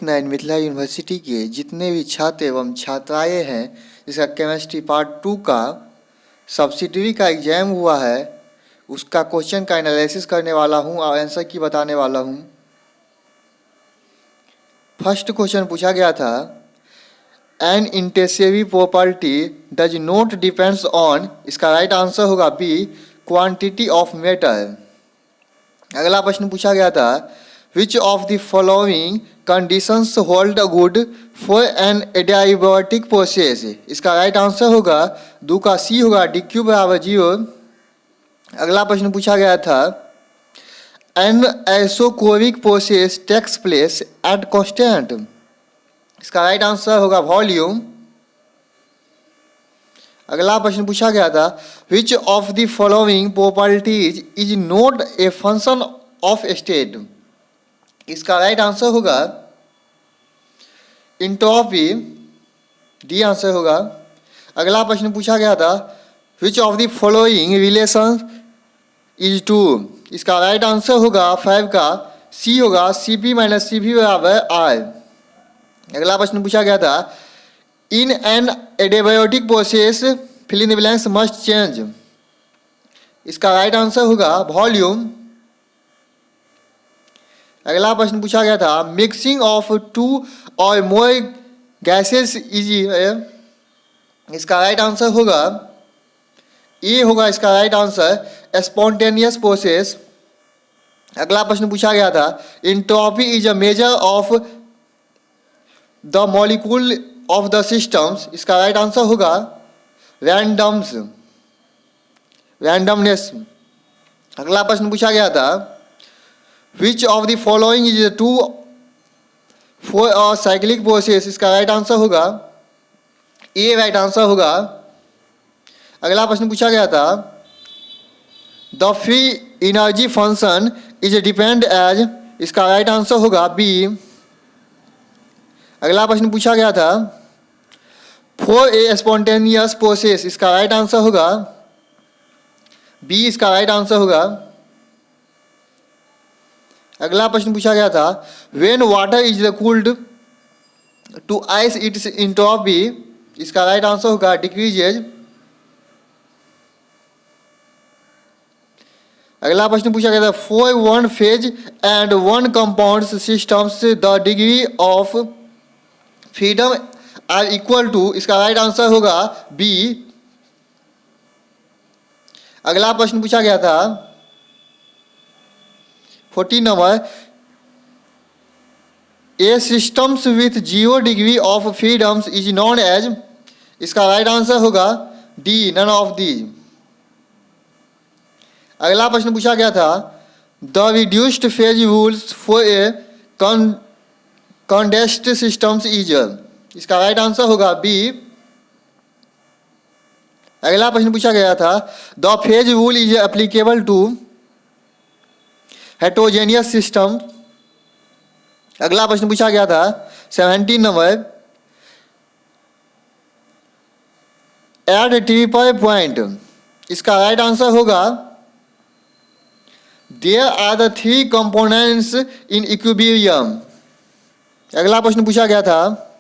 9 Mithila university के जितने भी छात्र एवं छात्राएं हैं, इसका केमिस्ट्री पार्ट 2 का सब्सिडरी का एग्जाम हुआ है, उसका क्वेश्चन का एनालिसिस करने वाला हूं और आंसर की बताने वाला हूं। फर्स्ट क्वेश्चन पूछा गया था, an intensive property does not depends on, इसका राइट आंसर होगा बी, क्वांटिटी ऑफ मेटल। अगला प्रश्न पूछा गया था, which of the following conditions hold good for an adiabatic process, इसका राइट आंसर होगा 2 का सी होगा, डी क्यू बराबर 0। अगला प्रश्न पूछा गया था, an isochoric process takes place at constant, इसका राइट आंसर होगा वॉल्यूम। अगला प्रश्न पूछा गया था, which of the following properties is not a function of state, इसका राइट आंसर होगा एंट्रोपी, डी आंसर होगा। अगला प्रश्न पूछा गया था, which of the following relation is true, इसका राइट आंसर होगा 5 का सी होगा, C P minus C P बराबर आर। अगला प्रश्न पूछा गया था, in an adiabatic process fill in the blanks must change, इसका राइट आंसर होगा वॉल्यूम। अगला प्रश्न पूछा गया था, मिक्सिंग ऑफ 2 और मोर गैसेस इज, इसका राइट आंसर होगा ए होगा, इसका राइट आंसर स्पॉन्टेनियस प्रोसेस। अगला प्रश्न पूछा गया था, entropy is a measure of the molecule of the systems, इसका राइट आंसर होगा रैंडमनेस। अगला प्रश्न पूछा गया था, which of the following is true for a cyclic process, इसका राइट आंसर होगा ए, राइट आंसर होगा। अगला प्रश्न पूछा गया था, the free energy function is depend as, इसका राइट आंसर होगा बी। अगला प्रश्न पूछा गया था, फॉर ए स्पॉन्टेनियस प्रोसेस, इसका राइट आंसर होगा बी, इसका राइट आंसर होगा। अगला प्रश्न पूछा गया था, when water is cooled to ice its entropy, इसका राइट आंसर होगा डिक्रीजेज। अगला प्रश्न पूछा गया था, for one phase and one compound systems the degree of freedom are equal to, इसका राइट आंसर होगा बी। अगला प्रश्न पूछा गया था 14 number, a systems with 0 degree of freedoms is known as, इसका राइट आंसर होगा डी, नन ऑफ दी। अगला प्रश्न पूछा गया था, the reduced phase rules for a condensed systems is, इसका राइट आंसर होगा बी। अगला प्रश्न पूछा गया था, the phase rule is applicable to heterogeneous system. अगला प्रश्न पूछा गया था 17 नंबर, एट ट्रिपल पॉइंट, इसका राइट आंसर होगा there are the 3 components in equilibrium. अगला प्रश्न पूछा गया था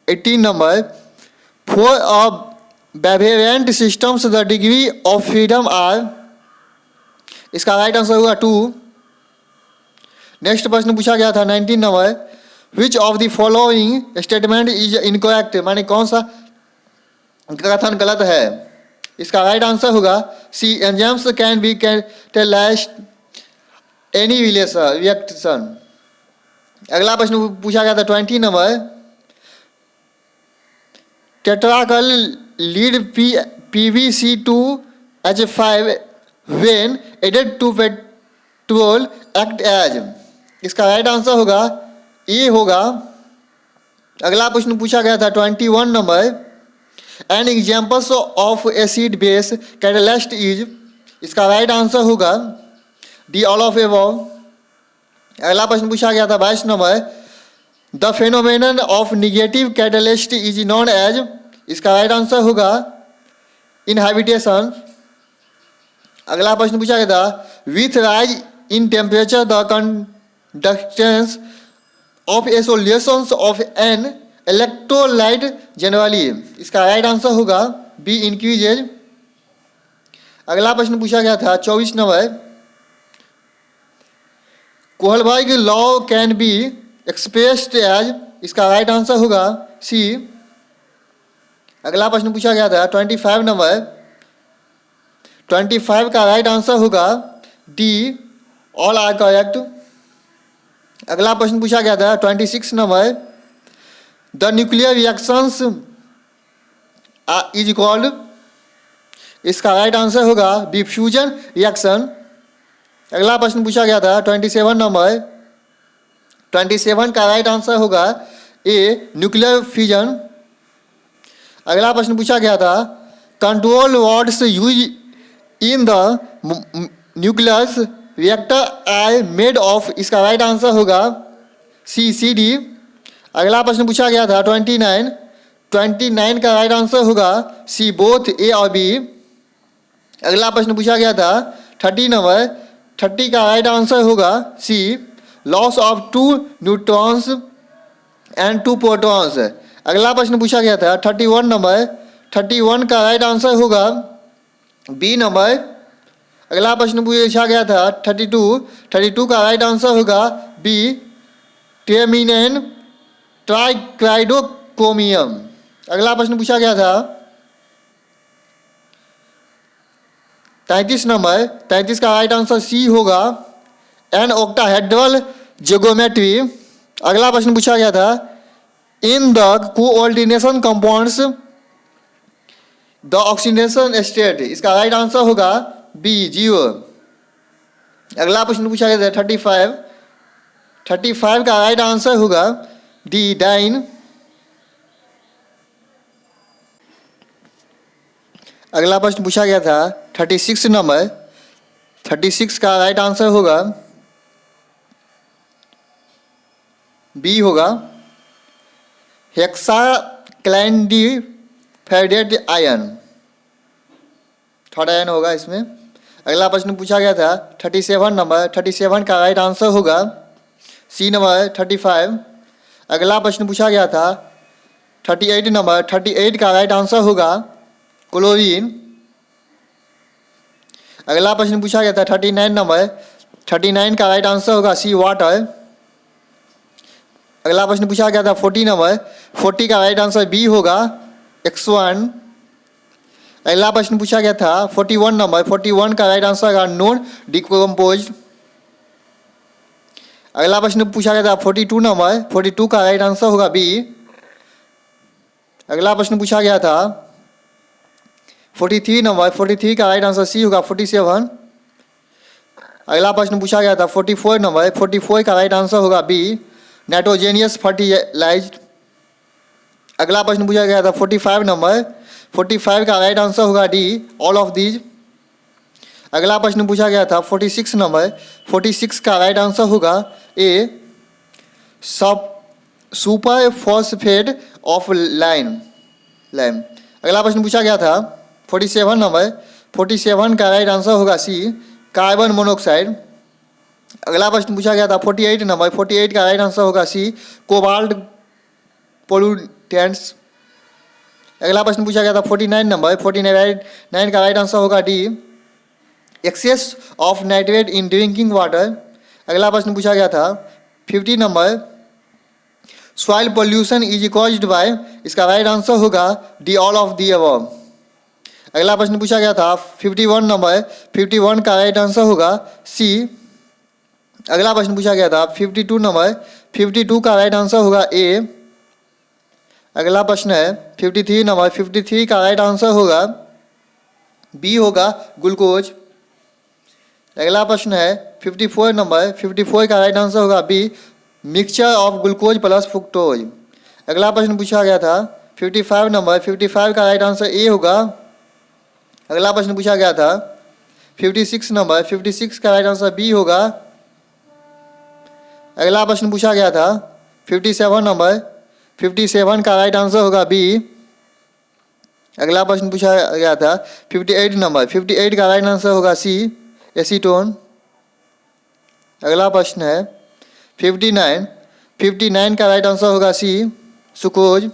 18 number, for a variant systems the degree of freedom are, इसका राइट आंसर होगा 2। नेक्स्ट प्रश्न पूछा गया था 19 number, which of the following statement is incorrect, माने कौन सा कथन गलत है, इसका राइट आंसर होगा C, enzymes can be catalysed any reaction. अगला प्रश्न पूछा गया था 20 number, tetraethyl lead PbC2H5 when added to petrol act as, इसका राइट आंसर होगा ए होगा। अगला प्रश्न पूछा गया था 21 number, an examples of acid base catalyst is, इसका राइट आंसर होगा डी, ऑल ऑफ एबव। अगला प्रश्न पूछा गया था 22 number, the phenomenon of negative catalyst is known as, इसका राइट आंसर होगा इनहाबिटेशन। अगला प्रश्न पूछा गया था, with rise in temperature the conductance of a solutions of an electrolyte generally, इसका राइट आंसर होगा बी इंक्रीजेज। अगला प्रश्न पूछा गया था 24 number, Kohlberg law can be expressed as, इसका राइट आंसर होगा सी। अगला प्रश्न पूछा गया था 25 नंबर, 25 का राइट आंसर होगा डी, ऑल आर करेक्ट। अगला प्रश्न पूछा गया था 26 number, the nuclear reactions is called, इसका राइट आंसर होगा बी फ्यूजन रिएक्शन। अगला प्रश्न पूछा गया था 27 नंबर, 27 का राइट आंसर होगा ए न्यूक्लियर फ्यूजन। अगला प्रश्न पूछा गया था control rods use in the nucleus reactor are made of, इसका राइट आंसर होगा सी, सी डी। अगला प्रश्न पूछा गया था 29, 29 का राइट आंसर होगा सी, बोथ ए और बी। अगला प्रश्न पूछा गया था 30 नंबर, 30 का राइट आंसर होगा C, loss of 2 neutrons and 2 protons. अगला प्रश्न पूछा गया था 31 नंबर, 31 का राइट आंसर होगा बी नंबर। अगला प्रश्न पूछा गया था 32, 32 का राइट आंसर होगा बी, टेमिनेन ट्राइक्राइडोक्रोमियम। अगला प्रश्न पूछा गया था 33 नंबर, 33 का राइट आंसर सी होगा, एन ऑक्टाहेड्रल जियोमेट्री। अगला प्रश्न पूछा गया था in the coordination compounds the oxidation state, इसका राइट आंसर होगा बी, 0। अगला प्रश्न पूछा गया था 35, 35 का राइट आंसर होगा डी, डाइन। अगला प्रश्न पूछा गया था 36 नंबर, 36 का राइट आंसर होगा बी होगा, हेक्साक्लैंडिफेरेट आयन, थर्ड आयन होगा इसमें। अगला प्रश्न पूछा गया था 37 नंबर, 37 का राइट आंसर होगा सी नंबर, 35। अगला प्रश्न पूछा गया था 38 नंबर, 38 का राइट आंसर होगा क्लोरीन। अगला प्रश्न पूछा गया था 39 नंबर, 39 का राइट आंसर होगा सी, वाटर। अगला प्रश्न पूछा गया था 40 नंबर, 40 का राइट आंसर बी होगा, X1। अगला प्रश्न पूछा गया था 41 नंबर, 41 का राइट आंसर होगा नॉन डिकम्पोज्ड। अगला प्रश्न पूछा गया था 42 नंबर, 42 का राइट आंसर होगा बी। अगला प्रश्न पूछा गया था 43 नंबर, 43 का राइट आंसर सी होगा, 47। अगला प्रश्न पूछा गया था 44 नंबर, 44 का राइट आंसर होगा बी, नाइट्रोजेनियस फर्टिलाइज्ड। अगला प्रश्न पूछा गया था 45 नंबर, 45 का राइट आंसर होगा डी, ऑल ऑफ दीज। अगला प्रश्न पूछा गया था 46 नंबर, 46 का राइट आंसर होगा ए, सुपर फॉस्फेट ऑफ लाइम। अगला प्रश्न पूछा गया था 47 नंबर, 47 का राइट आंसर होगा सी, कार्बन मोनोऑक्साइड। अगला प्रश्न पूछा गया था 48 नंबर, 48 का राइट आंसर होगा सी, कोबाल्ट पोल्यूटेंट्स। अगला प्रश्न पूछा गया था 49 नंबर, 49 का राइट आंसर होगा D, excess of nitrate in drinking water. अगला प्रश्न पूछा गया था 50 number, soil pollution is caused by, इसका राइट आंसर होगा D, all of the above. अगला प्रश्न पूछा गया था 51 नंबर, 51 का राइट आंसर होगा सी। अगला प्रश्न पूछा गया था 52 नंबर, 52 का राइट आंसर होगा ए। अगला प्रश्न है 53 नंबर, 53 का राइट आंसर होगा बी होगा, ग्लूकोज। अगला प्रश्न है 54 नंबर, 54 का राइट आंसर होगा B, mixture of glucose plus fructose. अगला प्रश्न पूछा गया था 55 नंबर, 55 का राइट आंसर ए होगा। अगला प्रश्न पूछा गया था 56 नंबर, 56 का राइट आंसर बी होगा। अगला प्रश्न पूछा गया था 57 नंबर, 57 का राइट आंसर होगा बी। अगला प्रश्न पूछा गया था 58 नंबर, 58 का राइट आंसर होगा सी, एसीटोन। अगला प्रश्न है 59, 59 का राइट आंसर होगा सी सुक्रोज।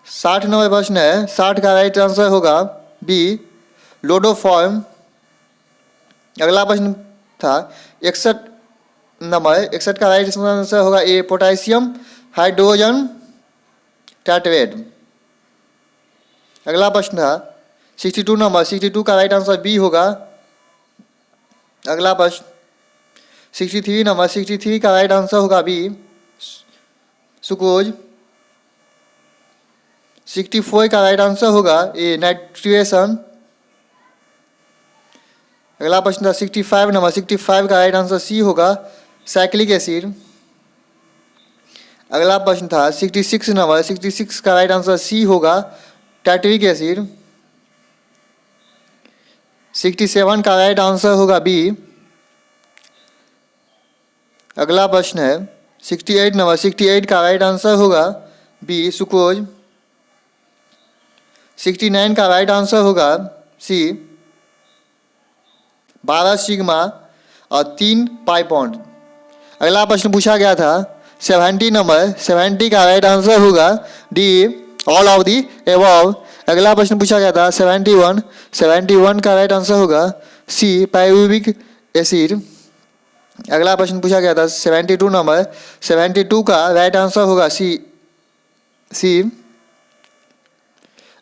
60 नंबर प्रश्न है, 60 का राइट आंसर होगा बी लोडोफॉर्म। अगला प्रश्न था 61 नंबर, 61 का राइट आंसर होगा ए पोटेशियम हाइड्रोजन टाइट्रेट। अगला प्रश्न था 62 नंबर, 62 का राइट आंसर बी होगा। अगला प्रश्न 63 नंबर, 63 का राइट आंसर होगा बी सुक्रोज। 64 का राइट आंसर होगा ए नाइट्रेशन। अगला प्रश्न था 65 नंबर, 65 का राइट आंसर सी होगा साइक्लिक एसिड। अगला प्रश्न था 66 नंबर, 66 का राइट आंसर सी होगा टार्टरिक एसिड। 67 का राइट आंसर होगा बी। अगला प्रश्न है 68 नंबर, 68 का राइट आंसर होगा बी सुक्रोज। 69 का राइट आंसर होगा सी 12 सिग्मा और 3 पाई बॉन्ड। अगला प्रश्न पूछा गया था 70 नंबर, 70 का राइट आंसर होगा D all of the above. अगला प्रश्न पूछा गया था 71, 71 का राइट आंसर होगा सी पाइरुविक एसिड। अगला प्रश्न पूछा गया था 72 नंबर, 72 का राइट आंसर होगा सी।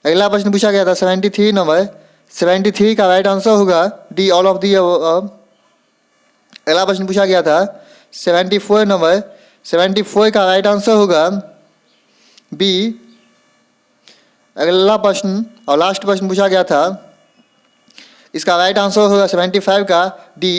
अगला प्रश्न पूछा गया था 73 नंबर, 73 का राइट आंसर होगा D all of the above. अगला प्रश्न पूछा गया था 74 नंबर, 74 का राइट आंसर होगा बी। अगला प्रश्न और लास्ट प्रश्न पूछा गया था, इसका राइट आंसर होगा 75 का डी